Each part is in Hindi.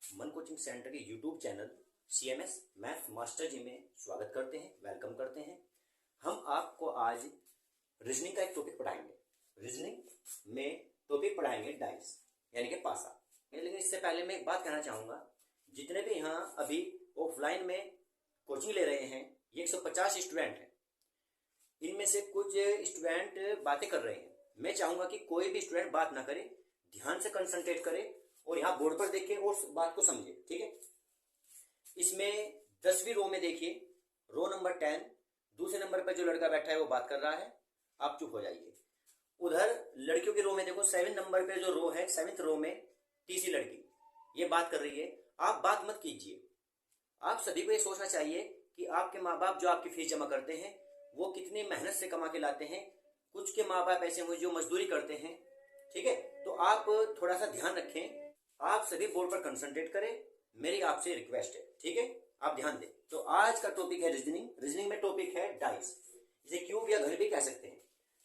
मन कोचिंग सेंटर के YouTube channel CMS math master ji में स्वागत करते हैं, वेलकम करते हैं। हम आपको आज रीजनिंग का एक टॉपिक पढ़ाएंगे। रीजनिंग में टॉपिक पढ़ाएंगे डाइस यानी कि पासा। लेकिन इससे पहले मैं एक बात कहना चाहूँगा, जितने भी यहाँ अभी ऑफलाइन में कोचिंग ले रहे हैं ये 150 स्टूडेंट हैं। इनमें से कुछ स्टूडेंट बातें कर रहे हैं। मैं चाहूँगा कि कोई भी स्टूडेंट बात ना करे, ध्यान से कंसंट्रेट करे और यहाँ बोर्ड पर देखिए और बात को समझे, ठीक है। इसमें 10वीं रो में देखिए, रो नंबर 10, दूसरे नंबर पर जो लड़का बैठा है वो बात कर रहा है, आप चुप हो जाइए। उधर लड़कियों की रो में देखो, 7 नंबर पे जो रो है, 7th रो में तीसरी लड़की ये बात कर रही है। आप बात मत कीजिए। आप सभी को ये सोचना चाहिए कि आपके माँ बाप जो आपकी फीस जमा करते हैं वो कितनी मेहनत से कमा के लाते हैं। कुछ के माँ बाप ऐसे हुए जो मजदूरी करते हैं, ठीक है। तो आप थोड़ा सा ध्यान रखें, आप सभी बोर्ड पर कंसंट्रेट करें, मेरी आपसे रिक्वेस्ट है, ठीक है। आप ध्यान दें। तो आज का टॉपिक है रीजनिंग। रीजनिंग में टॉपिक है डाइस, इसे क्यूब या घन भी कह सकते हैं।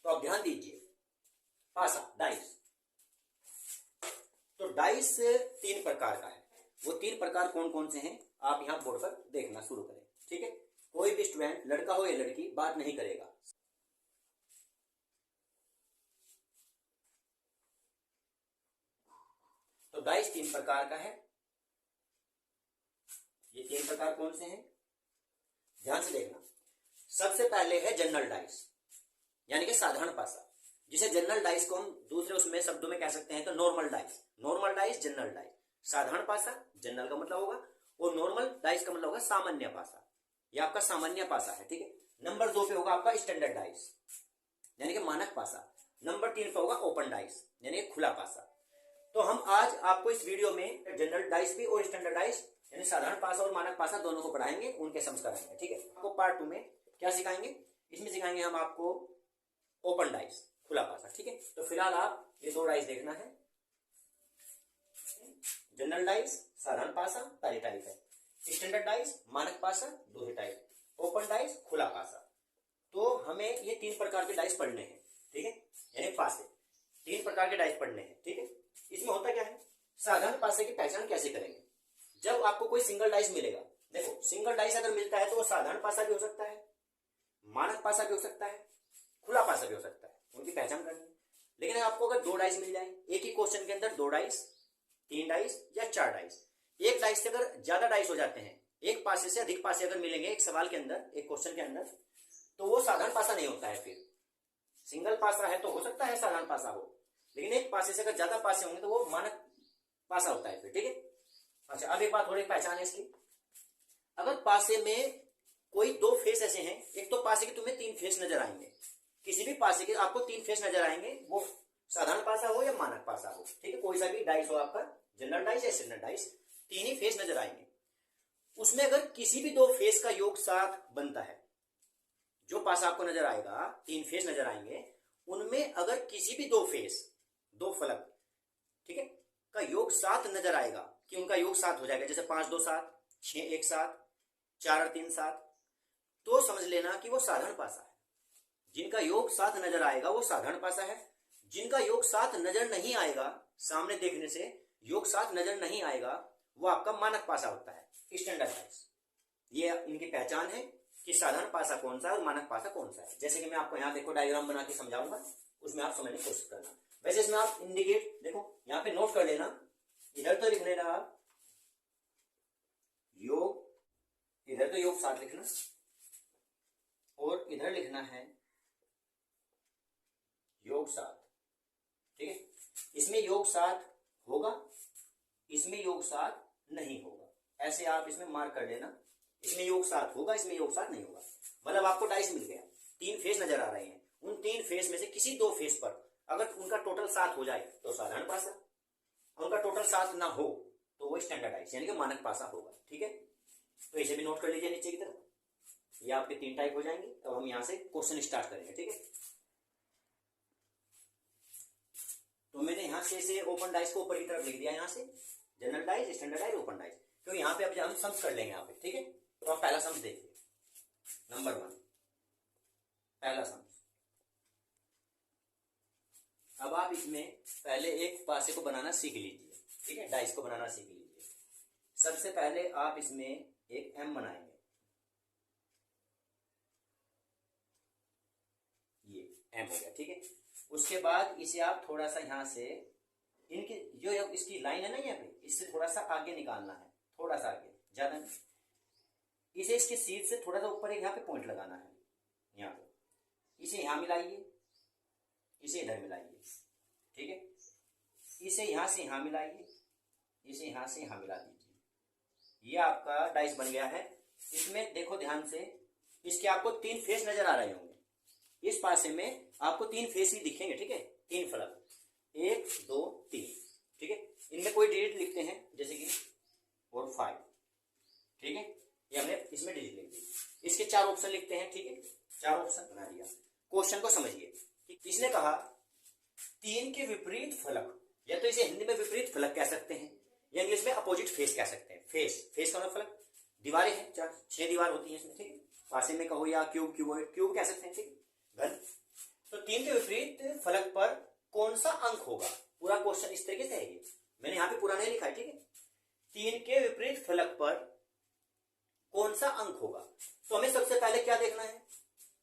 तो आप ध्यान दीजिए, पासा डाइस। तो डाइस 3 प्रकार का है। वो 3 प्रकार कौन कौन से हैं आप यहाँ बोर्ड पर देखना शुरू करें, ठीक है। कोई भी स्टूडेंट, लड़का हो या लड़की, बात नहीं करेगा। तो डाइस 3 प्रकार का है। ये 3 प्रकार कौन से हैं ध्यान से देखना। सबसे पहले है जनरल डाइस यानी कि साधारण पासा, जिसे जनरल डाइस को हम दूसरे उसमें शब्दों में कह सकते हैं तो normal dice. Normal dice, general dice. साधारण पासा जनरल का मतलब होगा और नॉर्मल डाइस का मतलब होगा सामान्य पासा। ये आपका सामान्य पासा है, ठीक है। नंबर 2 पे होगा आपका स्टैंडर्ड डाइस यानी कि मानक पासा। नंबर 3 पे होगा ओपन डाइस यानी खुला पासा। तो हम आज आपको इस वीडियो में जनरल डाइस भी और स्टैंडर्ड डाइस यानी साधारण पासा और मानक पासा दोनों को पढ़ाएंगे, उनके समझ कराएंगे, ठीक है। आपको पार्ट 2 में क्या सिखाएंगे, इसमें सिखाएंगे हम आपको ओपन डाइस, खुला पासा, ठीक है। तो फिलहाल आप ये 2 डाइस देखना है। जनरल डाइस साधारण पासा पहली टाइप है, स्टैंडर्ड डाइस मानक पासा दूसरी टाइप, ओपन डाइस खुला पासा। तो हमें ये 3 प्रकार के डाइस पढ़ने हैं, ठीक है, यानी पासे 3 प्रकार के डाइस पढ़ने हैं, ठीक है। इसमें होता क्या है, साधारण पासे की पहचान कैसे करेंगे। जब आपको कोई सिंगल डाइस मिलेगा, देखो सिंगल डाइस अगर मिलता है तो वो साधारण पासा भी हो सकता है, मानक पासा भी हो सकता है, खुला पासा भी हो सकता है, उनकी पहचान करनी है। लेकिन आपको अगर 2 डाइस मिल जाए एक ही क्वेश्चन के अंदर, 2 डाइस, 3 डाइस या 4 डाइस, एक डाइस से अगर ज्यादा डाइस हो जाते हैं, एक पासे से अधिक पासे अगर मिलेंगे एक सवाल के अंदर, एक क्वेश्चन के अंदर, तो वो साधारण पासा नहीं होता है। फिर सिंगल पासा है तो हो सकता है साधारण पासा हो, लेकिन एक पासे से अगर ज्यादा पासे होंगे तो वो मानक पासा होता है फिर, ठीक है। अच्छा, अब एक बात थोड़ी पहचान है इसकी। अगर पासे में कोई 2 फेस ऐसे हैं, एक तो पासे के तुम्हें 3 फेस नजर आएंगे, किसी भी पासे के आपको 3 फेस नजर आएंगे, वो साधारण पासा हो या मानक पासा हो, ठीक है। कोई सा भी डाइस हो आपका, जनरल डाइस या स्टैंडर्ड डाइस, 3 ही फेस नजर आएंगे। उसमें अगर किसी भी 2 फेस का योग 7 बनता है, जो पासा आपको नजर आएगा 3 फेस नजर आएंगे, उनमें अगर किसी भी 2 फेस, 2 फलक, ठीक है, का योग 7 नजर आएगा कि उनका योग 7 हो जाएगा, जैसे 5 2 7, 6 1 7, 4 3 7, तो समझ लेना कि वो साधारण पासा है। जिनका योग 7 नजर आएगा वो साधारण पासा है। जिनका योग 7 नजर नहीं आएगा, सामने देखने से योग 7 नजर नहीं आएगा, वो आपका मानक पासा होता है, स्टैंडर्ड डाइस। ये इनकी पहचान है कि साधारण पासा कौन सा है और मानक पासा कौन सा है। जैसे कि मैं आपको यहाँ देखो डायग्राम बना के समझाऊंगा, उसमें आप समझने की कोशिश करना। वैसे इसमें आप इंडिकेट देखो, यहाँ पे नोट कर लेना, इधर तो लिख लेना आप योग, इधर तो योग 7 लिखना और इधर लिखना है योग 7, ठीक है। इसमें योग 7 होगा, इसमें योग 7 नहीं होगा, ऐसे आप इसमें मार्क कर लेना। इसमें योग 7 होगा, इसमें योग 7 नहीं होगा। मतलब आपको डाइस मिल गया, 3 फेस नजर आ रहे हैं, उन 3 फेस में से किसी 2 फेस पर अगर उनका टोटल 7 हो जाए तो साधारण पासा, उनका टोटल 7 ना हो तो वो स्टैंडर्ड डाइस यानी कि मानक पासा होगा, ठीक है। तो इसे भी नोट कर लीजिए नीचे की तरफ, ये आपके 3 टाइप हो जाएंगे। तो हम यहां से क्वेश्चन स्टार्ट करेंगे, ठीक है। तो मैंने यहां से इसे ओपन डाइस को ऊपर की तरफ लिख दिया, यहां से general dice, standard dice, open dice, क्योंकि यहाँ पे अब हम सम्स कर लेंगे यहाँ पे, ठीक है। तो आप पहला सम्स देखिए, नंबर 1 पहला सम्स। अब आप इसमें पहले एक पासे को बनाना सीख लीजिए, ठीक है, डाइस को बनाना सीख लीजिए। सबसे पहले आप इसमें एक एम बनाएंगे, ये एम हो गया, ठीक है। उसके बाद इसे आप थोड़ा सा यहाँ से इनकी जो इसकी लाइन है ना यहाँ पे, इससे थोड़ा सा आगे निकालना है, थोड़ा सा आगे, ज्यादा नहीं। इसे इसके सीध से थोड़ा सा ऊपर एक यहाँ पे पॉइंट लगाना है, यहाँ पे। इसे यहाँ मिलाइए, इसे इधर मिलाइए, ठीक है। इसे यहाँ से यहाँ मिलाइए, इसे यहाँ से यहाँ मिला दीजिए। ये आपका डाइस बन गया है। इसमें देखो ध्यान से, इसके आपको 3 फेस नजर आ रहे होंगे। इस पासे में आपको 3 फेस ही दिखेंगे, ठीक है, 3 फलक, 1 2 3, ठीक है। इनमें कोई डिजिट लिखते हैं, जैसे कि 4 5, ठीक है, ये हमने इसमें डिजिट लिख दी। इसके 4 ऑप्शन लिखते हैं, ठीक है, 4 ऑप्शन बना दिया। क्वेश्चन को समझिए, इसने कहा 3 के विपरीत फलक, या तो इसे हिंदी में विपरीत फलक कह सकते हैं या इंग्लिश में अपोजिट फेस कह सकते हैं। फेस का मतलब फलक, दीवारें हैं 4, 6 दीवार होती है इसमें, ठीक है। पासे में कहो या क्यूब कह सकते हैं, ठीक है, घन। तो 3 के विपरीत फलक पर कौन सा अंक होगा, पूरा क्वेश्चन इस तरीके से है। ये मैंने यहाँ पे पूरा नहीं लिखा है, ठीक है। 3 के विपरीत फलक पर कौन सा अंक होगा, तो हमें सबसे पहले क्या देखना है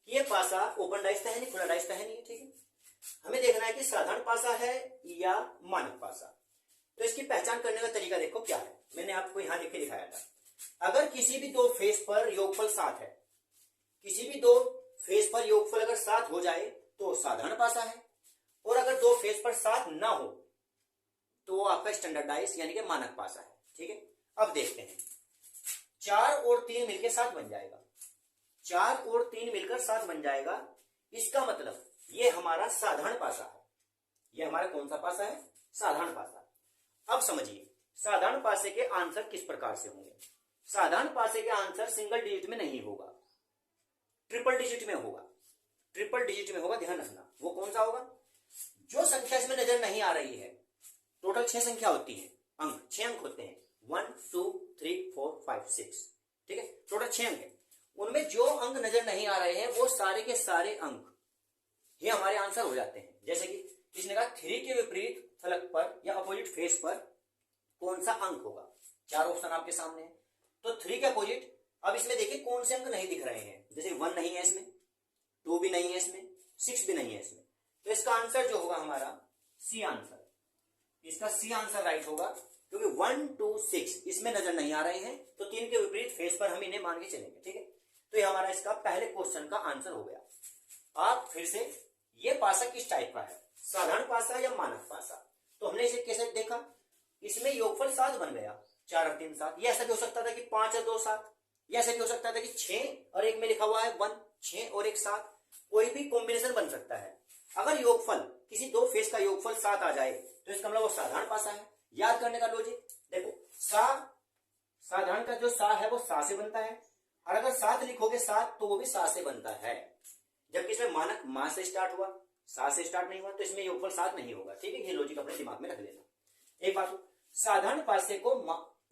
कि ये पासा ओपन डाइस तो है नहीं, खुला डाइस तो है नहीं, ठीक है। हमें देखना है कि साधारण पासा है या मानक पासा। तो इसकी पहचान करने का तरीका देखो क्या है, मैंने आपको यहां लिख के दिखाया था। अगर किसी भी 2 फेस पर योगफल 7 है, किसी भी 2 फेस पर योगफल अगर 7 हो जाए तो साधारण पासा है, और अगर 2 फेस पर 7 ना हो तो वो आपका स्टैंडर्ड डाइस यानी कि मानक पासा है, ठीक है। अब देखते हैं, 4 और 3 मिलकर 7 बन जाएगा, 4 और 3 मिलकर 7 बन जाएगा। इसका मतलब ये हमारा साधारण पासा है। ये हमारा कौन सा पासा है, साधारण पासा। अब समझिए साधारण पासे के आंसर किस प्रकार से होंगे। साधारण पासे के आंसर सिंगल डिजिट में नहीं होगा, ट्रिपल डिजिट में होगा, ट्रिपल डिजिट में होगा, ध्यान रखना। वो कौन सा होगा, जो संख्या इसमें नजर नहीं आ रही है, टोटल 6 संख्या होती है, अंक 6 अंक होते हैं, 1 2 3 4 5 6, ठीक है, टोटल 6 अंक है। उनमें जो अंक नजर नहीं आ रहे हैं वो सारे के सारे अंक ये हमारे आंसर हो जाते हैं। जैसे कि इसने कहा 3 के विपरीत फलक पर या अपोजिट फेस पर कौन सा अंक होगा, 4 ऑप्शन आपके सामने है। तो 3 के अपोजिट, अब इसमें देखिए कौन से अंक नहीं दिख रहे हैं, जैसे 1 नहीं है इसमें, 2 भी नहीं है इसमें, 6 भी नहीं है इसमें। तो इसका आंसर जो होगा हमारा सी आंसर, इसका सी आंसर राइट होगा, क्योंकि 1 2 6 इसमें नजर नहीं आ रहे हैं, तो 3 के विपरीत फेस पर हम इन्हें मान के चलेंगे, ठीक है। तो ये हमारा इसका पहले क्वेश्चन का आंसर हो गया। आप फिर से, ये पासा किस टाइप का है, साधारण पासा या मानक पासा। तो हमने इसे कैसे देखा, इसमें योगफल 7 बन गया, 4 और 3 7। ये ऐसा भी हो सकता था कि 5 और 2 7, ये ऐसा भी हो सकता था कि 6 और 1 में लिखा हुआ है 1, 6 और 1 7, कोई भी कॉम्बिनेशन बन सकता है। अगर योगफल किसी 2 फेस का योगफल 7 आ जाए तो इसका मतलब वो साधारण पासा है। याद करने का लॉजिक देखो, साधारण का जो सा है वो सा से बनता है, और अगर 7 लिखोगे 7 तो वो भी सा से बनता है। जबकि इसमें मानक मा से स्टार्ट हुआ, सा से स्टार्ट नहीं हुआ, तो इसमें योगफल 7 नहीं होगा, ठीक है। ये लॉजिक अपने दिमाग में रख लेना। एक बात, साधारण पासे को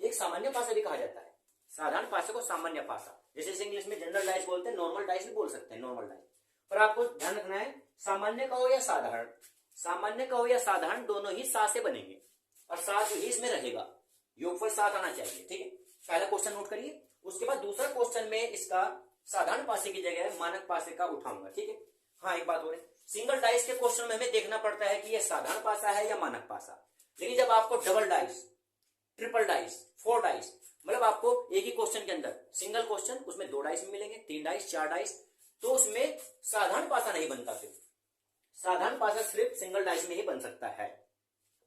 एक सामान्य पासा भी कहा जाता है, साधारण पासे को सामान्य पासा, जैसे इंग्लिश में जनरल डाइस बोलते हैं, नॉर्मल डाइस भी बोल सकते हैं, नॉर्मल डाइस। पर आपको ध्यान रखना है, सामान्य का हो या साधारण, सामान्य का हो या साधारण, दोनों ही सा से बनेंगे और साथ ही इसमें रहेगा, योगफल 7 आना चाहिए, ठीक है। पहला क्वेश्चन नोट करिए। उसके बाद दूसरा क्वेश्चन में इसका साधारण पासे की जगह मानक पासे का उठाऊंगा, ठीक है। हाँ, एक बात हो रही, सिंगल डाइस के क्वेश्चन में हमें देखना पड़ता है कि यह साधारण पासा है या मानक पासा। लेकिन जब आपको double dice, triple dice, 4 dice, मतलब आपको एक ही क्वेश्चन के अंदर सिंगल क्वेश्चन, उसमें 2 डाइस मिलेंगे, 3 डाइस, 4 डाइस, तो उसमें साधारण पासा नहीं बनता। फिर साधारण पासा सिर्फ सिंगल डाइस में ही बन सकता है,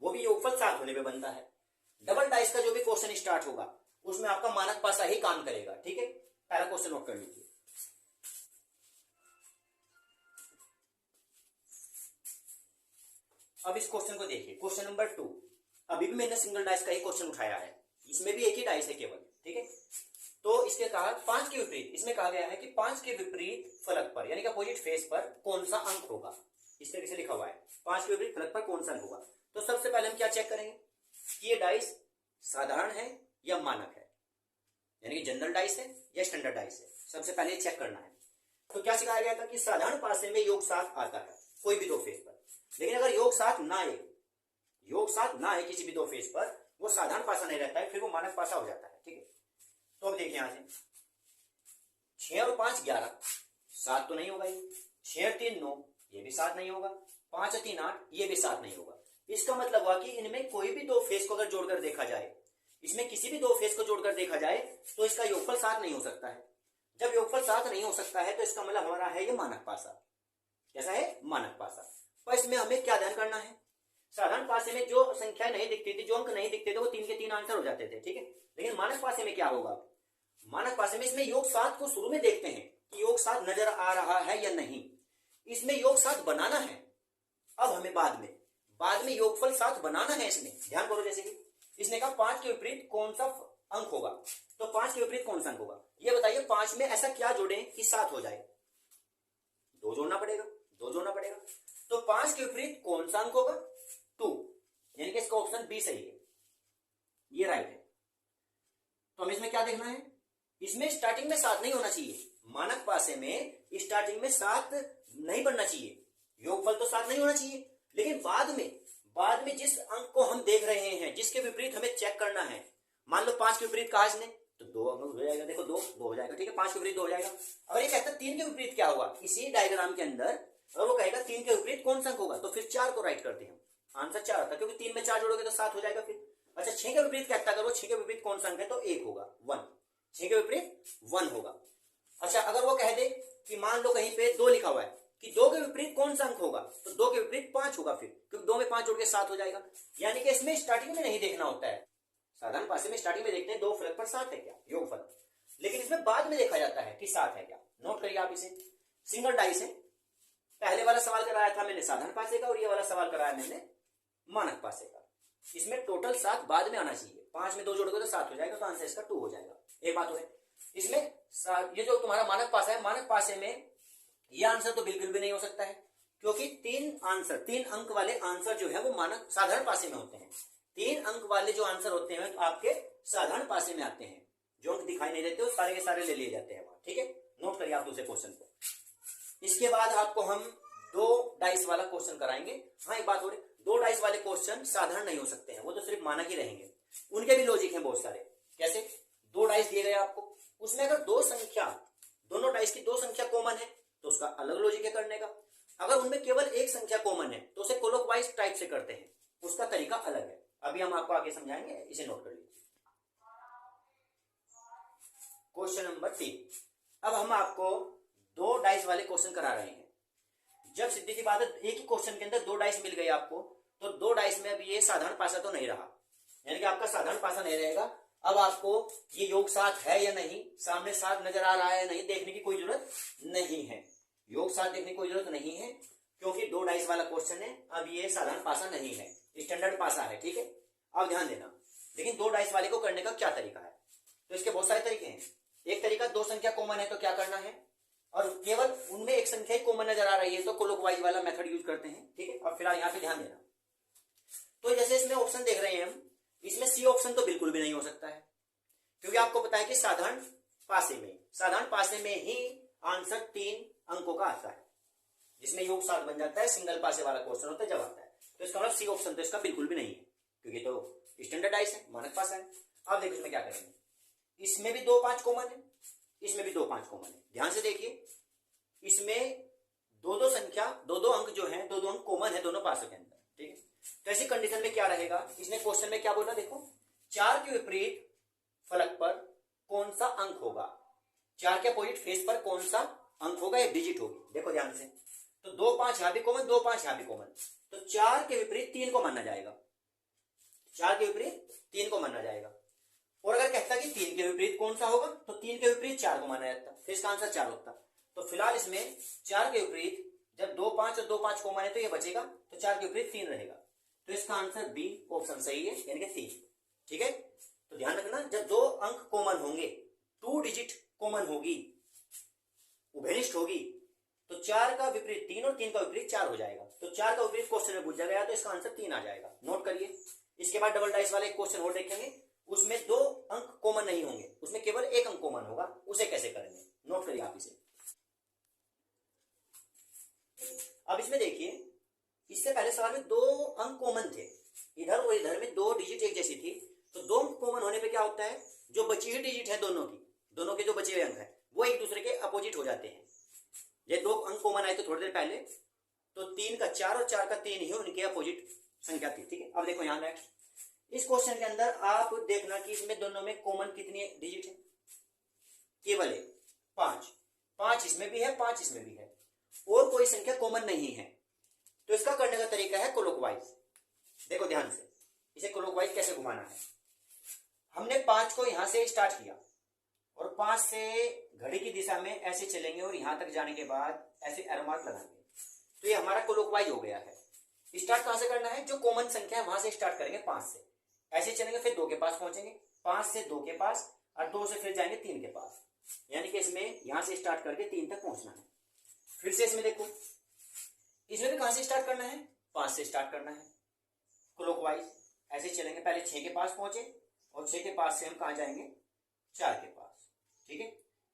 वो भी योगफल 7 होने पे बनता है। डबल डाइस का जो भी क्वेश्चन स्टार्ट होगा उसमें आपका मानक पासा ही काम करेगा, ठीक है। पहला क्वेश्चन नोट कर लीजिए। अब इस क्वेश्चन को देखिए, क्वेश्चन नंबर 2। अभी भी मैंने सिंगल डाइस का ही क्वेश्चन उठाया है, इसमें भी एक ही डाइस है केवल, ठीक है। तो इसके कहा 5 के विपरीत, इसमें कहा गया है कि 5 के विपरीत फलक पर यानी कि अपोजिट फेस पर कौन सा अंक होगा, इस तरीके से लिखा हुआ है, 5 के विपरीत फलक पर कौन सा अंक होगा। तो सबसे पहले हम क्या चेक करेंगे कि ये डाइस साधारण है या मानक है, यानी कि जनरल डाइस है या स्टैंडर्ड डाइस है, सबसे पहले चेक करना है। तो क्या सिखाया गया था कि साधारण पासे में योग 7 आता है कोई भी 2 फेस पर, लेकिन अगर योग 7 ना आए, योग 7 ना आए किसी भी 2 फेस पर, वो साधारण पासा नहीं रहता है, फिर वो मानक पासा हो जाता है। ठीक है, तो अब देखिए यहां से 6 और 5 11, 7 तो नहीं होगा ये। 6 और 3 9, ये भी 7 नहीं होगा। 5 और 3 8, ये भी 7 नहीं होगा। इसका मतलब हुआ कि इनमें कोई भी दो फेस को अगर जोड़कर देखा जाए, इसमें किसी भी दो फेस को जोड़कर देखा जाए तो इसका योगफल 7 नहीं हो सकता है। जब योगफल 7 नहीं हो सकता है तो इसका मतलब हमारा है ये मानक पासा। कैसा है? मानक पासा। पर इसमें हमें क्या ध्यान करना है, साधारण पासे में जो संख्या नहीं दिखती थी, जो अंक नहीं दिखते थे, वो 3 के 3 आंसर हो जाते थे। ठीक है, लेकिन मानक पासे में क्या होगा, मानक पासे में इसमें योग 7 को शुरू में देखते हैं कि योग 7 नजर आ रहा है या नहीं। इसमें योग 7 बनाना है। अब हमें बाद में योगफल 7 बनाना है। इसमें ध्यान करो, जैसे कि इसने कहा 5 के विपरीत कौन सा अंक होगा, तो 5 के विपरीत कौन सा अंक होगा, ये बताइए। 5 में ऐसा क्या जोड़ें कि 7 हो जाए? 2 जोड़ना पड़ेगा, 2 जोड़ना पड़ेगा। तो 5 के विपरीत कौन सा अंक होगा? 2, यानी कि इसका ऑप्शन बी सही है, ये राइट है। तो हमें इसमें क्या देखना है, इसमें स्टार्टिंग में 7 नहीं होना चाहिए। मानक पासे में स्टार्टिंग में 7 नहीं बनना चाहिए, योगफल तो 7 नहीं होना चाहिए। लेकिन बाद में जिस अंक को हम देख रहे हैं, जिसके विपरीत हमें चेक करना है, मान लो 5 के विपरीत कहा इसने, तो 2 अंक हो जाएगा। देखो 2 हो जाएगा। ठीक है, 5 के विपरीत 2 हो जाएगा। अगर ये कहता 3 के विपरीत क्या होगा, इसी डायग्राम के अंदर अगर वो कहेगा 3 के विपरीत कौन सा अंक होगा, तो फिर 4 को राइट करते हैं। आंसर 4 आता है, क्योंकि 3 में 4 जोड़ोगे तो 7 हो जाएगा फिर। अच्छा, 6 के विपरीत कहता, अगर वो 6 के विपरीत कौन सा अंक है, तो 1 होगा, 1। 6 के विपरीत 1 होगा। अच्छा, अगर वो कह दे कि मान लो कहीं पे 2 लिखा हुआ है, कि 2 के विपरीत कौन सा अंक होगा, तो 2 के विपरीत 5 होगा फिर, क्योंकि 2 में 5 जोड़ के 7 हो जाएगा। यानी कि इसमें स्टार्टिंग में नहीं देखना होता है। साधारण पासे में स्टार्टिंग में देखते हैं 2 फलक पर 7 है क्या, योगफल। लेकिन इसमें बाद में देखा जाता है कि 7 है क्या। नोट करिए आप इसे। सिंगल डाइस है। पहले वाला सवाल कराया था मैंने साधारण पासे का, और ये वाला सवाल कराया मैंने मानक पासे का। इसमें टोटल 7 बाद में आना चाहिए। 5 में 2 जोड़ोगे तो 7 हो जाएगा, तो आंसर इसका 2 हो जाएगा। एक बात है, इसमें ये जो तुम्हारा मानक पासा है, मानक पासे में ये आंसर तो बिल्कुल भी नहीं हो सकता है, क्योंकि 3 अंक वाले आंसर जो है वो मानक साधारण पासे में होते हैं। 3 अंक वाले जो आंसर होते हैं आपके साधारण पासे में आते हैं। जो अंक दिखाई नहीं देते वो सारे के सारे ले लिए जाते हैं वहां। ठीक है, नोट करिए आप दूसरे क्वेश्चन को। इसके बाद आपको हम 2 डाइस वाला क्वेश्चन कराएंगे। हाँ, एक बात हो रही, 2 डाइस वाले क्वेश्चन साधारण नहीं हो सकते हैं, वो तो सिर्फ मानक ही रहेंगे। उनके भी लॉजिक हैं बहुत सारे। कैसे? 2 डाइस दिए गए आपको, उसमें अगर दोनों डाइस की 2 संख्या कॉमन है तो उसका अलग लॉजिक है करने का। अगर उनमें केवल एक संख्या कॉमन है तो उसे क्लॉकवाइज टाइप से करते हैं, उसका तरीका अलग है। अभी हम आपको आगे समझाएंगे, इसे नोट कर लीजिए। Question number 3। अब हम आपको 2 डाइस वाले क्वेश्चन करा रहे हैं। जब सीधी सी बात है, एक ही क्वेश्चन के अंदर 2 डाइस मिल गए आपको, तो 2 डाइस में अब ये साधारण पासा तो नहीं रहा, यानी कि आपका साधारण पासा नहीं रहेगा। अब आपको ये योग 7 है या नहीं, सामने 7 नजर आ रहा है या नहीं, देखने की कोई जरूरत नहीं है। योग 7 देखने की कोई जरूरत नहीं है, क्योंकि 2 डाइस वाला क्वेश्चन है। अब ये साधारण पासा नहीं है, स्टैंडर्ड पासा है। ठीक है, अब ध्यान देना। लेकिन 2 डाइस वाले को करने का क्या तरीका है, तो इसके बहुत सारे तरीके हैं। एक तरीका, 2 संख्या कॉमन है तो क्या करना है, और केवल उनमें एक संख्या ही कॉमन नजर आ रही है तो क्लॉकवाइज वाला मेथड यूज करते हैं। ठीक है, अब फिलहाल यहाँ पे ध्यान देना। तो जैसे इसमें ऑप्शन देख रहे हैं हम, इसमें सी ऑप्शन तो बिल्कुल भी नहीं हो सकता है, क्योंकि आपको पता है कि साधारण पासे में ही आंसर 3 अंकों का आता है, जिसमें योग 7 बन जाता है। सिंगल पासे वाला क्वेश्चन होता है जब आता है, तो इसका मतलब सी ऑप्शन तो इसका बिल्कुल भी नहीं है, क्योंकि तो स्टैंडर्डाइज है, मानक पासा है। अब देखो इसमें क्या करेंगे, इसमें भी 2 5 कॉमन है, इसमें भी 2 5 कॉमन है। ध्यान से देखिए, इसमें 2 संख्या 2 अंक जो है, 2 अंक कॉमन है दोनों पासों के अंदर। ठीक है, तो ऐसी कंडीशन में क्या रहेगा, इसने क्वेश्चन में क्या बोला, देखो 4 के विपरीत फलक पर कौन सा अंक होगा, 4 के अपोजिट फेस पर कौन सा अंक होगा या डिजिट होगी। देखो ध्यान से, तो 2 5 यहां भी कॉमन, 2 5 यहां भी कॉमन, तो 4 के विपरीत 3 को माना जाएगा। 4 के विपरीत 3 को माना जाएगा। और अगर कहता कि 3 के विपरीत कौन सा होगा, तो 3 के विपरीत 4 को माना जाता, फिर इसका आंसर 4 होता। तो फिलहाल इसमें 4 के विपरीत, जब 2 5 और 2 5 कॉमन है तो ये बचेगा, तो 4 के विपरीत 3 रहेगा, तो इसका आंसर बी ऑप्शन सही है, यानी कि 3। ठीक है, तो ध्यान रखना, जब 2 अंक कॉमन होंगे, 2 डिजिट कॉमन होगी, उभयनिष्ठ होगी, तो 4 का विपरीत 3 और 3 का विपरीत 4 हो जाएगा। तो 4 का विपरीत क्वेश्चन में पूछा गया, तो इसका आंसर 3 आ जाएगा। नोट करिए। इसके बाद डबल डाइस वाले एक क्वेश्चन और देखेंगे, उसमें 2 अंक कॉमन नहीं होंगे, उसमें केवल एक अंक कॉमन होगा, उसे कैसे करेंगे, नोट करिए आप इसे। अब इसमें देखिए, इससे पहले सवाल में 2 अंक कॉमन थे, इधर और इधर में 2 डिजिट एक जैसी थी, बची हुई डिजिट है दोनों के जो बचे हुए अंक है वो एक दूसरे के अपोजिट हो जाते हैं। ये दो अंक कॉमन आए थे थोड़ी देर पहले, तो 3 का 4 और 4 का 3 ही उनके अपोजिट संख्या थी। ठीक है, अब देखो यहाँ नेक्स्ट इस क्वेश्चन के अंदर आप देखना कि इसमें दोनों में कॉमन कितनी डिजिट है, केवल एक 5। 5 इसमें भी है 5 इसमें भी है और कोई संख्या कॉमन नहीं है। तो इसका करने का तरीका है क्लॉकवाइज। देखो ध्यान से इसे क्लॉकवाइज कैसे घुमाना है। हमने 5 को यहां से स्टार्ट किया और 5 से घड़ी की दिशा में ऐसे चलेंगे और यहां तक जाने के बाद ऐसे एरो मार्क लगाएंगे, तो ये हमारा क्लॉकवाइज हो गया है। स्टार्ट कहां से करना है, जो कॉमन संख्या है वहां से स्टार्ट करेंगे 5 से, ऐसे चलेंगे फिर 2 के पास पहुंचेंगे, 5 से 2 के पास और 2 से फिर जाएंगे 3 के पास, यानी कि इसमें यहां से स्टार्ट करके 3 तक पहुंचना है। फिर से इसमें देखो इसमें भी कहां से स्टार्ट करना है, 5 से स्टार्ट करना है क्लॉकवाइज, ऐसे चलेंगे पहले 6 के पास पहुंचे और 6 के पास से हम कहां जाएंगे 4 के पास। ठीक है,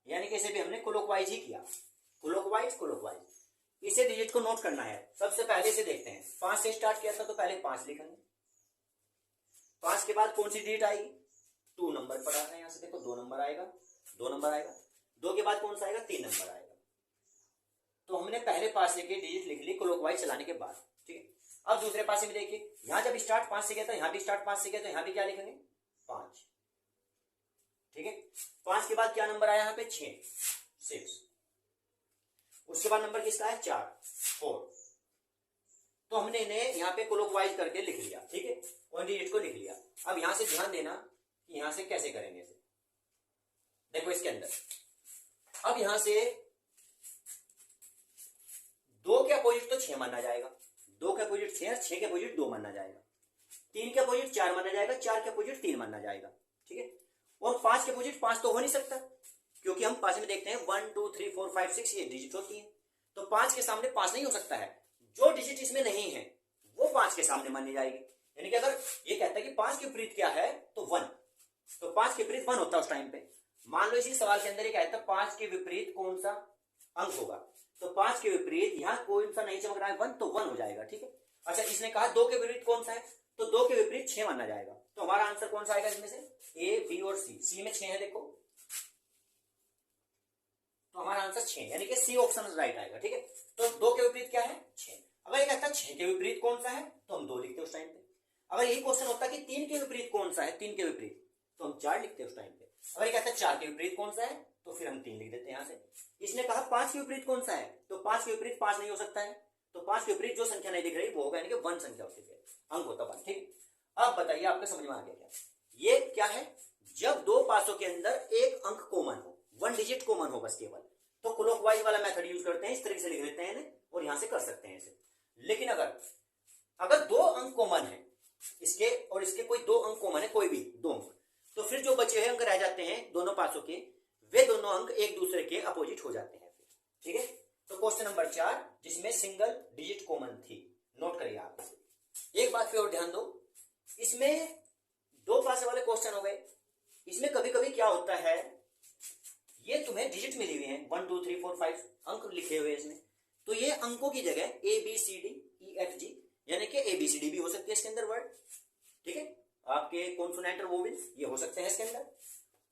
यानी कि इसे भी हमने क्लॉकवाइज ही किया, क्लॉकवाइज। इसे डिजिट को नोट करना है। सबसे पहले से देखते हैं 5 से स्टार्ट किया था तो पहले 5 लिखेंगे, 5 के बाद कौन सी डिजिट आएगी, 2 नंबर पड़ा है यहां से देखो 2 नंबर आएगा, 2 नंबर आएगा, 2 के बाद कौन सा आएगा 3 नंबर आएगा। तो हमने पहले पासे की डिजिट लिख ली क्लॉकवाइज चलाने के बाद। ठीक है, अब दूसरे पासे में देखिए यहां जब स्टार्ट 5 से किया था यहां भी स्टार्ट 5 से किया तो यहां भी क्या लिखेंगे 5। ठीक है, 5 के बाद क्या नंबर आया यहाँ पे 6। उसके बाद नंबर किसका है 4। तो हमने इन्हें यहाँ पे क्लॉकवाइज करके लिख लिया। ठीक है, और डिजिट को लिख लिया। अब यहां से ध्यान देना कि यहां से कैसे करेंगे इसे। देखो इसके अंदर अब यहां से 2 के अपोजिट तो 6 माना जाएगा, 2 के अपोजिट 6, 6 के अपोजिट 2 माना जाएगा, 3 के अपोजिट 4 माना जाएगा, 4 के अपोजिट 3 माना जाएगा। ठीक है, और 5 के अपोजिट 5 तो हो नहीं सकता क्योंकि हम पास में देखते हैं 1 2 3 4 5 6 ये डिजिट होती है, तो 5 के सामने 5 नहीं हो सकता है। जो डिजिट इसमें नहीं है वो 5 के सामने मानी जाएगी। यानी कि अगर ये कहता है कि 5 के विपरीत क्या है तो 1, तो 5 के विपरीत 1 होता है उस टाइम पे। मान लो इसी सवाल के अंदर ये कहता है 5 के विपरीत कौन सा अंक होगा, तो 5 के विपरीत यहां कोई सा नहीं चमक रहा है 1, तो 1 हो जाएगा। ठीक है, अच्छा इसने कहा 2 के विपरीत कौन सा है, तो 2 के विपरीत 6 माना जाएगा। तो हमारा आंसर कौन सा आएगा इसमें से, ए बी और सी। सी में 6 है देखो, तो हमारा आंसर 6 यानी कि सी ऑप्शन राइट आएगा। ठीक है, तो 2 के विपरीत क्या है 6। अगर ये कहता है 6 के विपरीत कौन सा है तो हम 2 लिखते उस टाइम पे। अगर यही क्वेश्चन होता कि 3 के विपरीत कौन सा है, 3 के विपरीत, तो हम 4 लिखते उस टाइम पे। अगर ये कहता है 4 के विपरीत कौन सा है तो फिर हम 3 लिख देते हैं यहां से। इसने कहा 5 के विपरीत कौन सा है, तो 5 के विपरीत 5 नहीं हो सकता है, तो 5 के विपरीत जो संख्या नहीं दिख रही वो होगा, यानी कि 1 संख्या होती है, अंक होता 1। ठीक, अब बताइए आपको समझ में आ गया क्या, ये क्या है, जब दो पासों के अंदर एक अंक कॉमन हो, 1 डिजिट कॉमन हो बस केवल, तो क्लॉकवाइज वाला मेथड यूज करते हैं, इस तरीके से लिख लेते हैं और यहां से कर सकते हैं इसे। लेकिन अगर 2 अंक कॉमन है इसके और इसके, कोई 2 अंक कॉमन है, कोई भी 2 अंक, तो फिर जो बचे हुए अंक रह जाते हैं दोनों पासों के, वे दोनों अंक एक दूसरे के अपोजिट हो जाते हैं। ठीक है, तो क्वेश्चन नंबर 4 जिसमें सिंगल डिजिट कॉमन थी, नोट करिए आप। एक बात पे और ध्यान दो, इसमें 2 पासे वाले क्वेश्चन हो गए, इसमें कभी कभी क्या होता है, ये तुम्हें डिजिट मिली हुई है 1 2 3 4 5 अंक लिखे हुए इसमें, तो ये अंकों की जगह A B C D E F G, यानी कि ए बी सी डी भी हो सकती है इसके अंदर वर्ड। ठीक है, आपके कॉन्सोनेंट और वोवेल्स ये हो सकते हैं इसके अंदर,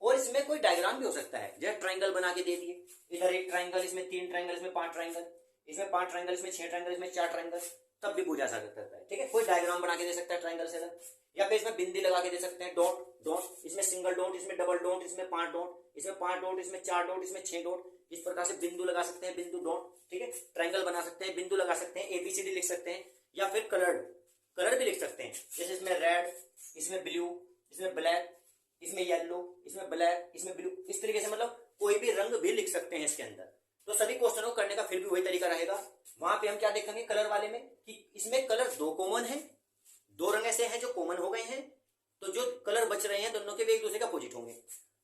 और इसमें कोई डायग्राम भी हो सकता है, जैसे ट्राइंगल बना के दे दिए, इधर एक ट्राइंगल, इसमें 3 ट्राइंगल, इसमें 5 ट्राइंगल, इसमें 5 ट्राइंगल, इसमें 6 ट्राइंगल, इसमें 4 ट्राइंगल, तब भी पूछा जा सकता है। ठीक है, कोई डायग्राम बना के दे सकता है ट्राइंगल से अलग, या फिर इसमें बिंदी लगा के दे सकते हैं, डॉट डॉट, इसमें सिंगल डॉट, इसमें डबल डॉट, इसमें 5 डॉट, इसमें 5 डॉट, इसमें 4 डॉट, इसमें 6 डॉट, इस प्रकार से बिंदु लगा सकते हैं, बिंदु डॉट। ठीक है, ट्राइंगल बना सकते हैं, बिंदु लगा सकते हैं, एबीसीडी लिख सकते हैं, या फिर कलर भी लिख सकते हैं, जैसे इसमें रेड, इसमें ब्लू, इसमें ब्लैक, इसमें येलो, इसमें ब्लैक, इसमें ब्लू, इस तरीके से मतलब कोई भी रंग भी लिख सकते हैं इसके अंदर। तो सभी क्वेश्चनों को करने का फिर भी वही तरीका रहेगा। वहां पे हम क्या देखेंगे कलर वाले में कि इसमें कलर 2 कॉमन है, 2 रंग ऐसे हैं जो कॉमन हो गए हैं, तो जो कलर बच रहे हैं दोनों के वे एक दूसरे का अपोजिट होंगे।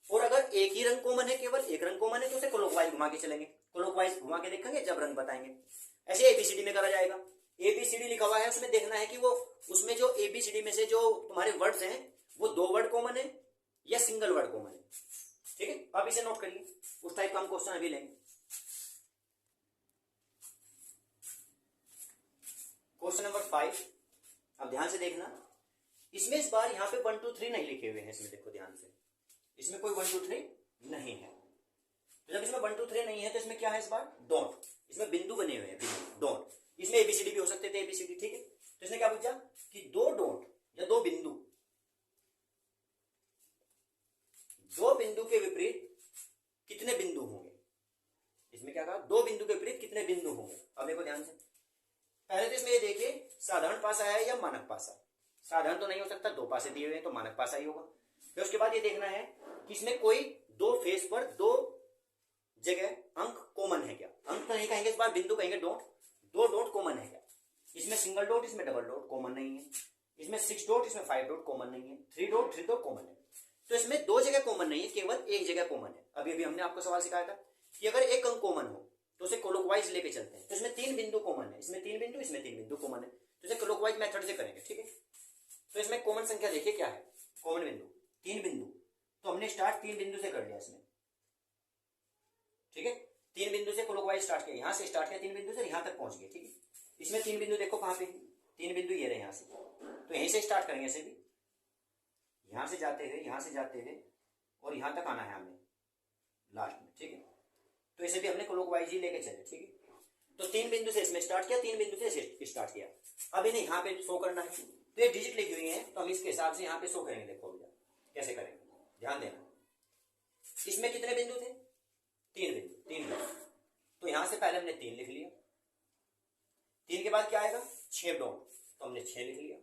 और अगर एक ही रंग कॉमन है, केवल एक रंग कॉमन है, तो उसे क्लॉकवाइज घुमा के चलेंगे, क्लॉकवाइज घुमा के देखेंगे जब रंग बताएंगे। ऐसे एबीसीडी में करा जाएगा, एबीसीडी लिखा हुआ है, उसमें देखना है कि वो उसमें जो एबीसीडी में से जो तुम्हारे वर्ड्स हैं वो 2 वर्ड कॉमन है या सिंगल वर्ड कॉमन है। ठीक है, आप इसे नोट करिए, उस टाइप का हम क्वेश्चन अभी लेंगे। क्वेश्चन नंबर 5, अब ध्यान से देखना, इसमें इस बार यहाँ पे 1 2 3 नहीं लिखे हुए हैं इसमें, देखो ध्यान से, इसमें कोई 1 2 3 नहीं है। तो जब इसमें 1 2 3 नहीं है तो इसमें क्या है इस बार, डोंट। इसमें बिंदु बने हुए हैं, बिंदु, डोंट। इसमें एबीसीडी भी हो सकते थे, एबीसीडी, ठीक है। तो इसने क्या पूछा कि दो डोंट या दो बिंदु के विपरीत कितने बिंदु होंगे। इसमें क्या कहा, दो बिंदु के विपरीत कितने बिंदु होंगे। अब देखो ध्यान से, पहले तो इसमें ये देखिए साधारण पासा है या मानक पासा। साधारण तो नहीं हो सकता, दो पासे दिए हुए हैं तो मानक पासा ही होगा। फिर उसके बाद ये देखना है कि इसमें कोई दो फेस पर दो जगह अंक कॉमन है क्या। अंक तो नहीं कहेंगे इस बार, बिंदु कहेंगे, डॉट। दो डॉट कॉमन है क्या। इसमें सिंगल डॉट, इसमें डबल डॉट कॉमन नहीं है। इसमें 6 डॉट, इसमें 5 डॉट कॉमन नहीं है। 3 डॉट कॉमन है। तो इसमें दो जगह कॉमन नहीं है, केवल एक जगह कॉमन है। अभी अभी हमने आपको सवाल सिखाया था कि अगर एक अंक कॉमन हो तो उसे क्लॉकवाइज लेके चलते हैं। तो इसमें 3 बिंदु कॉमन है, इसमें 3 बिंदु, इसमें 3 बिंदु कॉमन है, तो इसे क्लॉकवाइज मेथड से करेंगे, ठीक है। तो इसमें कॉमन संख्या देखिए क्या है, कॉमन बिंदु 3 बिंदु। तो हमने स्टार्ट 3 बिंदु से कर लिया इसमें, ठीक है। 3 बिंदु से क्लॉकवाइज स्टार्ट किया, यहां से स्टार्ट किया 3 बिंदु से, यहां तक पहुंच गए, ठीक है। इसमें 3 बिंदु देखो कहां पे, 3 बिंदु ये रहे यहां से, तो यहीं से स्टार्ट करेंगे इसे भी, यहां से जाते हुए, यहां से जाते हुए और यहां तक आना है हमें लास्ट में, ठीक है। तो इसे भी हमने क्लॉकवाइज ही लेके चले, ठीक है। तो 3 बिंदु से इसमें स्टार्ट किया, 3 बिंदु से स्टार्ट किया। अब इन्हें यहाँ पे शो करना है, तो ये डिजिट लिखी हुई है तो हम इसके हिसाब से यहाँ पे शो करेंगे। देखो भैया कैसे करेंगे, ध्यान देना। इसमें कितने बिंदु थे, 3 बिंदु, 3 बिंदु। तो यहां से पहले हमने 3 लिख लिया, 3 के बाद क्या आएगा 6 डॉट, तो हमने 6 लिख लिया।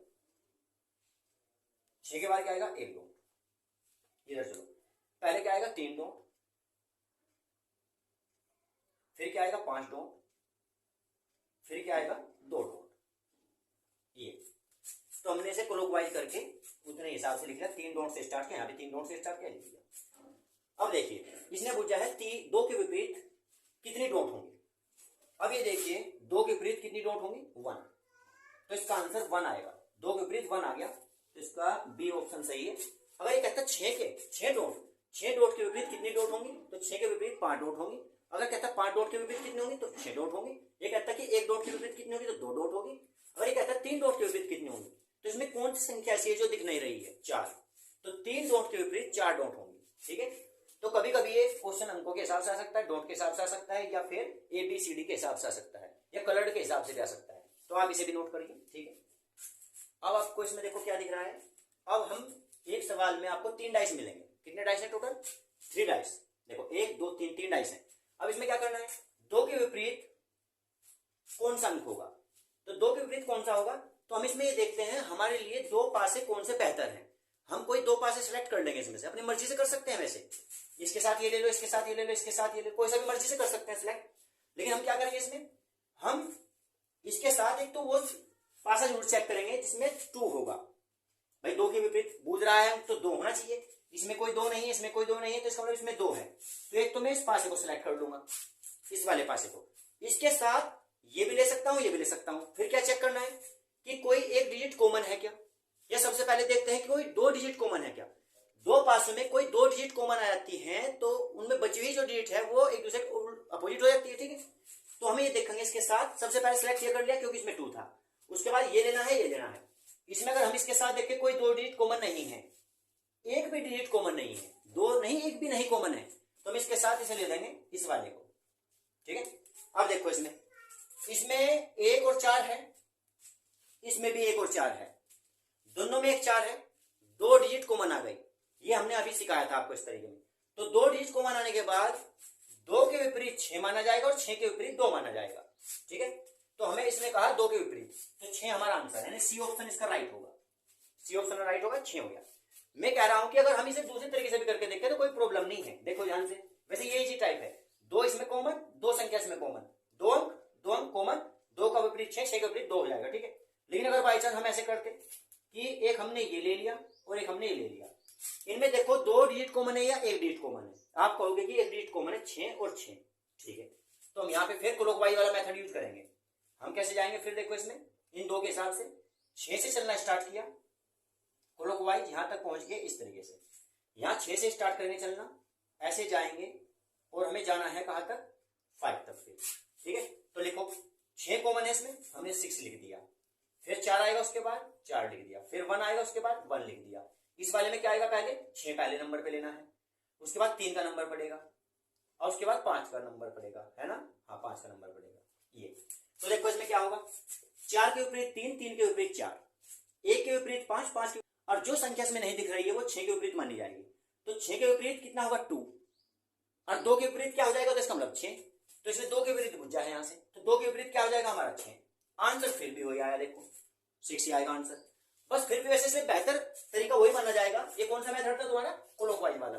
6 के बाद क्या आएगा 1 डॉट, इधर चलो, पहले क्या आएगा 3 डॉट, फिर क्या आएगा 5 डॉट, फिर क्या आएगा 2 डॉट, ये। तो हमने इसे क्लॉकवाइज करके उतने हिसाब से लिख लिया। 3 डॉट से स्टार्ट किया, यहाँ पे 3 डॉट से स्टार्ट किया, लिख दिया। अब देखिए इसने पूछा है 2 के विपरीत कितनी डॉट होंगी। अब ये देखिए 2 के विपरीत कितनी डॉट होंगी, 1। तो इसका आंसर 1 आएगा। 2 के विपरीत 1 आ गया, तो इसका बी ऑप्शन सही है। अगर ये कहता 6 डॉट के विपरीत कितनी डॉट होंगी, तो 6 के विपरीत 5 डॉट होंगी। अगर कहता 5 डॉट के विपरीत कितनी होंगी, तो 6 डॉट होंगी। ये कहता कि 1 डॉट के विपरीत कितनी होगी, तो 2 डॉट होगी। अगर ये कहता 3 डॉट के विपरीत कितनी होंगी, तो इसमें कौन सी संख्या ऐसी है जो दिख नहीं रही है, 4। तो 3 डॉट के विपरीत 4 डॉट होंगी, ठीक है। तो कभी कभी ये क्वेश्चन अंकों के हिसाब से आ सकता है, डॉट के हिसाब से आ सकता है, या फिर ABCD के हिसाब से आ सकता है, या कलर के हिसाब से भी आ सकता है। तो आप इसे भी नोट करिए, ठीक है। अब आपको इसमें देखो क्या दिख रहा है। अब हम एक सवाल में आपको 3 डाइस मिलेंगे। कितने डाइस है टोटल, 3 डाइस। देखो 1 2 3, 3 डाइस है। अब इसमें क्या करना है, 2 के विपरीत कौन सा अंक होगा। तो 2 के विपरीत कौन सा होगा, तो हम इसमें ये देखते हैं हमारे लिए 2 पासे कौन से बेहतर हैं। हम कोई 2 पासे सिलेक्ट कर लेंगे, इसमें से अपनी मर्जी से कर सकते हैं। वैसे इसके साथ ये ले लो, इसके साथ ये ले लो, इसके साथ ये ले लो, कोई सा भी मर्जी से कर सकते हैं सिलेक्ट। लेकिन हम क्या करेंगे इसमें, हम इसके साथ एक तो वो पासा जरूर चेक करेंगे जिसमें 2 होगा। भाई 2 के विपरीत बूझ रहा है तो 2 होना चाहिए। इसमें कोई 2 नहीं है, इसमें कोई 2 नहीं है, तो इसका मतलब इसमें 2 है। तो एक तो मैं इस पासे को सिलेक्ट कर लूंगा, इस वाले पासे को। इसके साथ ये भी ले सकता हूं, ये भी ले सकता हूं। फिर क्या चेक करना है कि कोई एक डिजिट कॉमन है क्या, या सबसे पहले देखते हैं कि कोई 2 डिजिट कॉमन है क्या। 2 पासों में कोई 2 डिजिट कॉमन आ जाती है तो उनमें बची हुई जो डिजिट है वो एक दूसरे को अपोजिट हो जाती है, ठीक है। तो हमें ये देखेंगे इसके साथ, सबसे पहले सिलेक्ट ये कर लिया क्योंकि इसमें 2 था। उसके बाद ये लेना है, ये लेना है। इसमें अगर हम इसके साथ देखें कोई 2 डिजिट कॉमन नहीं है, एक भी डिजिट कॉमन नहीं है, 2 नहीं, एक भी नहीं कॉमन है, तो हम इसके साथ इसे ले लेंगे, इस वाले को, ठीक है। अब देखो इसमें 1 और 4 है, इसमें भी 1 और 4 है, दोनों में 1 4 है, 2 डिजिट कॉमन आ गई। ये हमने अभी सिखाया था आपको इस तरीके में। तो 2 डिजिट कॉमन आने के बाद 2 के विपरीत 6 माना जाएगा और 6 के विपरीत 2 माना जाएगा, ठीक है। तो हमें इसने कहा 2 के विपरीत, तो 6 हमारा आंसर है, यानी सी ऑप्शन इसका राइट होगा। सी ऑप्शन राइट होगा, 6 हो गया। मैं कह रहा हूं कि अगर हम इसे दूसरे तरीके से भी करके देखते तो कोई प्रॉब्लम नहीं है। देखो ध्यान से, वैसे ये इजी टाइप है, 2 इसमें कॉमन, 2 संख्या इसमें कॉमन, 2 अंक कॉमन, 2 का विपरीत 6, 6 का विपरीत 2 हो जाएगा, ठीक है। लेकिन अगर बाई चांस हम ऐसे करते कि एक हमने ये ले लिया और एक हमने ये ले लिया, इनमें देखो 2 डिजिट कॉमन है या 1 डिजिट कॉमन है। आप कहोगे कि 1 डिजिट कॉमन है, 6 और 6, ठीक है। तो हम यहाँ पे फिर क्लॉकवाइज वाला मेथड यूज करेंगे। हम कैसे जाएंगे फिर, देखो इसमें इन 2 के हिसाब से 6 से चलना स्टार्ट किया, क्लॉकवाइज यहां तक पहुंच गए इस तरीके से। यहां 6 से स्टार्ट करने चलना, ऐसे जाएंगे और हमें जाना है कहां तक, 5 तक फिर, ठीक है। तो लिखो 6 कॉमन है इसमें, हमने 6 लिख दिया, फिर 4 आएगा उसके बाद 4 लिख दिया, फिर 1 आएगा उसके बाद 1 लिख दिया। इस वाले में क्या आएगा, पहले 6 पहले नंबर पे लेना है, उसके बाद 3 का नंबर पड़ेगा और उसके बाद 5 का नंबर पड़ेगा, है ना। हाँ 5 का नंबर पड़ेगा ये। तो देखो इसमें क्या होगा, 4 के विपरीत 3, 3 के विपरीत 4, 1 के विपरीत 5, 5 के, और जो संख्या इसमें नहीं दिख रही है वो 6 के विपरीत मानी जाएगी। तो 6 के विपरीत कितना होगा 2, और 2 के विपरीत क्या हो जाएगा, तो इसका मतलब 6। तो इसमें 2 के विपरीत भुजा है यहाँ से, तो 2 के विपरीत क्या हो जाएगा हमारा 6। आंसर फिर भी वही आया, देखो 6 ही आएगा आंसर। बस फिर भी वैसे बेहतर तरीका वही माना जाएगा। ये कौन सा मेथड था तुम्हारा, क्लॉकवाइज वाला।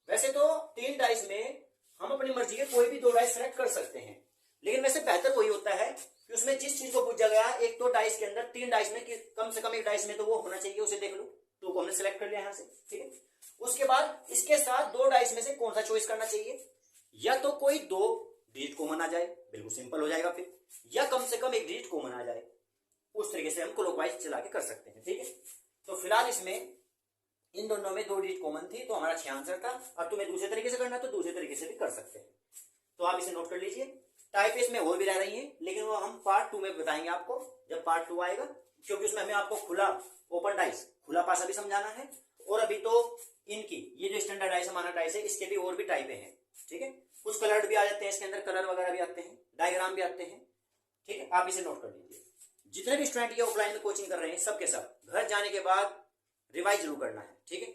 वैसे तो 3 डाइस में हम अपनी मर्जी के कोई भी 2 डाइस सेलेक्ट कर सकते हैं, लेकिन वैसे बेहतर वही होता है कि उसमें जिस चीज को पूछा गया एक तो डाइस के अंदर 3 डाइस में कम से कम एक डाइस में तो वो होना चाहिए, उसे देख लो। 2 को हमने सेलेक्ट कर लिया यहाँ से, ठीक है। उसके बाद इसके साथ 2 डाइस में से कौन सा चॉइस करना चाहिए, या तो कोई 2 डिजिट कॉमन आ जाए, बिल्कुल सिंपल हो जाएगा फिर, या कम से कम एक डिजिट कॉमन आ जाए। उस तरीके से हम क्लॉकवाइज चला के कर सकते हैं, ठीक है। तो फिलहाल इसमें इन दोनों में 2 डिजिट कॉमन थी, तो हमारा 6 आंसर था। अब तुम्हें दूसरे तरीके से करना है तो दूसरे तरीके से भी कर सकते हैं, तो आप इसे नोट कर लीजिए। टाइप इसमें और भी रह रही है, लेकिन वो हम पार्ट 2 में बताएंगे आपको, जब पार्ट 2 आएगा, क्योंकि उसमें हमें आपको खुला ओपन डाइस, खुला पासा भी समझाना है। और अभी तो इनकी ये जो स्टैंडर्ड डाइस है, माना डाइस है, इसके भी और भी टाइपें हैं, ठीक है। कुछ कलर भी आ जाते हैं इसके अंदर, कलर वगैरह भी आते हैं, डायग्राम भी आते हैं, ठीक है। आप इसे नोट कर लीजिए। जितने भी स्टूडेंट ये ऑफलाइन में कोचिंग कर रहे हैं सबके सब घर जाने के बाद रिवाइज जरूर करना है, ठीक है।